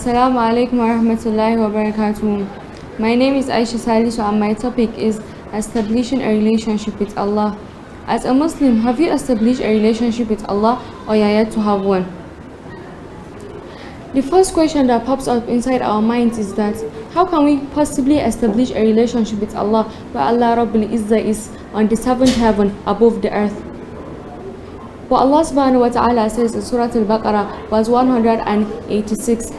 Assalamu alaikum wa rahmatullahi wa barakatuh. My name is Aisha Salisu and my topic is establishing a relationship with Allah. As a Muslim, have you established a relationship with Allah or you are yet to have one? The first question that pops up inside our minds is that how can we possibly establish a relationship with Allah where Allah Rabbul Izzah is on the seventh heaven above the earth? But Allah subhanahu wa ta'ala says in Surah Al-Baqarah verse 186,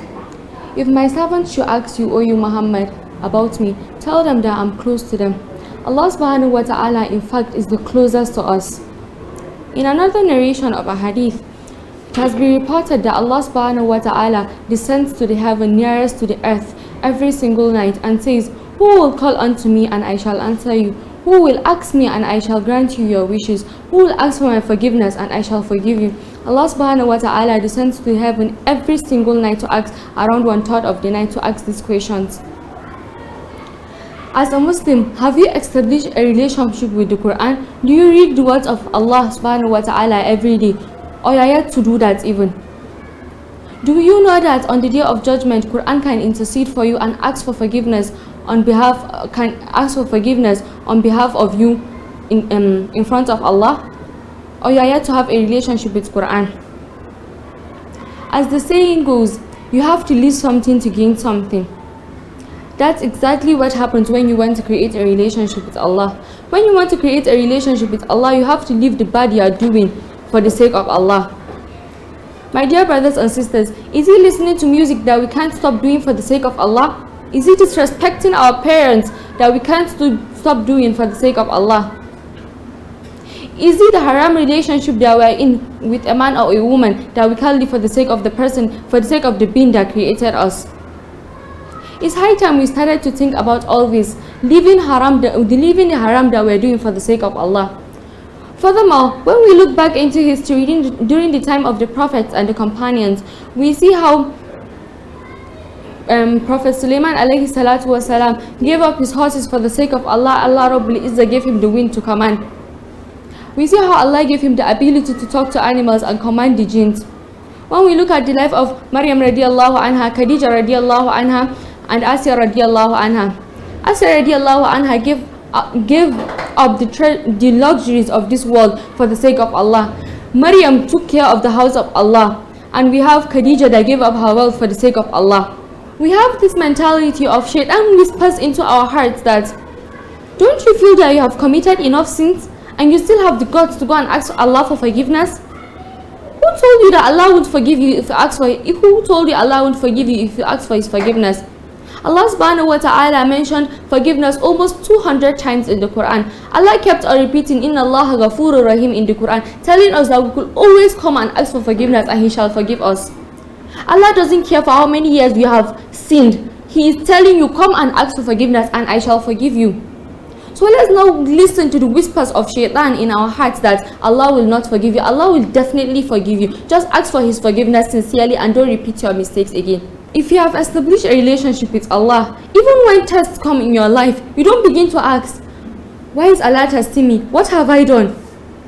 "If my servants should ask you, O you Muhammad, about me, tell them that I'm close to them." Allah subhanahu wa ta'ala in fact is the closest to us. In another narration of a hadith, it has been reported that Allah subhanahu wa ta'ala descends to the heaven nearest to the earth every single night and says, "Who will call unto me and I shall answer you? Who will ask me and I shall grant you your wishes? Who will ask for my forgiveness and I shall forgive you?" Allah subhanahu wa ta'ala descends to heaven every single night to ask, around 1/3 of the night, to ask these questions. As a Muslim, have you established a relationship with the Quran? Do you read the words of Allah subhanahu wa ta'ala every day? Or you are yet to do that even? Do you know that on the day of judgment, Quran can intercede for you and ask for forgiveness on behalf of you in front of Allah? Or you are yet to have a relationship with Quran? As the saying goes, you have to lose something to gain something. That's exactly what happens when you want to create a relationship with Allah. When you want to create a relationship with Allah, you have to leave the bad you are doing for the sake of Allah. My dear brothers and sisters, is it listening to music that we can't stop doing for the sake of Allah? Is it disrespecting our parents that we can't stop doing for the sake of Allah? Is it the haram relationship that we are in with a man or a woman that we can't live for the sake of the person, for the sake of the being that created us? It's high time we started to think about all this, leaving the haram that we are doing for the sake of Allah. Furthermore, when we look back into history during the time of the prophets and the companions, we see how Prophet Sulaiman alayhi salatu wasalam gave up his horses for the sake of Allah. Allah Rabbul Izzah gave him the wind to command. We see how Allah gave him the ability to talk to animals and command the jinns. When we look at the life of Maryam radiallahu anha, Khadija radiallahu anha, and Asya radiallahu anha, Asya radiallahu anha gave up the luxuries of this world for the sake of Allah. Maryam took care of the house of Allah, and we have Khadija that gave up her wealth for the sake of Allah. We have this mentality of shaitan whispers into our hearts that, don't you feel that you have committed enough sins and you still have the guts to go and ask Allah for forgiveness? Who told you that Allah won't forgive you if you ask for it? Who told you Allah won't forgive you if you ask for His forgiveness? Allah subhanahu wa ta'ala mentioned forgiveness almost 200 times in the Quran. Allah kept on repeating, "Inna Allah ghafurur rahim" in the Quran, telling us that we could always come and ask for forgiveness and He shall forgive us. Allah doesn't care for how many years we have sinned. He is telling you, come and ask for forgiveness and I shall forgive you. So let's now listen to the whispers of shaitan in our hearts that Allah will not forgive you. Allah will definitely forgive you. Just ask for His forgiveness sincerely and don't repeat your mistakes again. If you have established a relationship with Allah, even when tests come in your life, you don't begin to ask, why is Allah testing me? What have I done?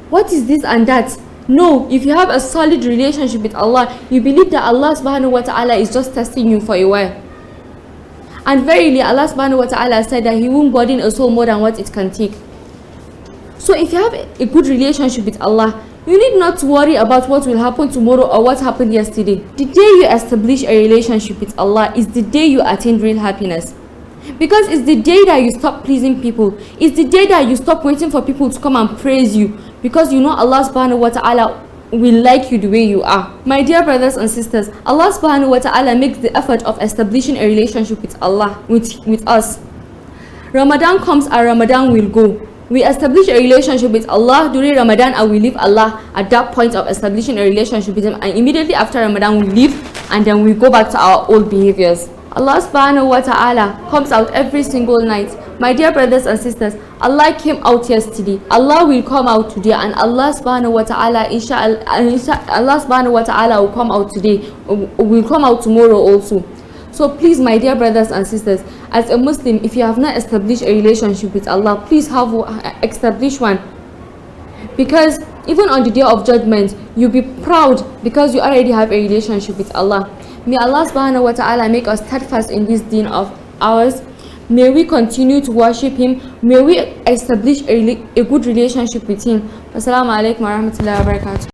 What is this and that? No, if you have a solid relationship with Allah, you believe that Allah subhanahu wa ta'ala is just testing you for a while. And verily, Allah subhanahu wa ta'ala said that He won't burden a soul more than what it can take. So if you have a good relationship with Allah, you need not to worry about what will happen tomorrow or what happened yesterday. The day you establish a relationship with Allah is the day you attain real happiness. Because it's the day that you stop pleasing people. It's the day that you stop waiting for people to come and praise you. Because you know Allah subhanahu wa ta'ala will like you the way you are. My dear brothers and sisters, Allah subhanahu wa ta'ala makes the effort of establishing a relationship with Allah, with us. Ramadan comes and Ramadan will go. We establish a relationship with Allah during Ramadan and we leave Allah at that point of establishing a relationship with Him, and immediately after Ramadan we leave and then we go back to our old behaviors. Allah subhanahu wa ta'ala comes out every single night. My dear brothers and sisters, Allah came out yesterday, Allah will come out today, and Allah subhanahu wa ta'ala Allah subhanahu wa ta'ala will come out today, will come out tomorrow also. So please, my dear brothers and sisters, as a Muslim, if you have not established a relationship with Allah, please establish one. Because even on the day of judgment, you'll be proud because you already have a relationship with Allah. May Allah subhanahu wa ta'ala make us steadfast in this deen of ours. May we continue to worship him. May we establish a good relationship with him. Assalamu alaikum wa rahmatullahi wa barakatuh.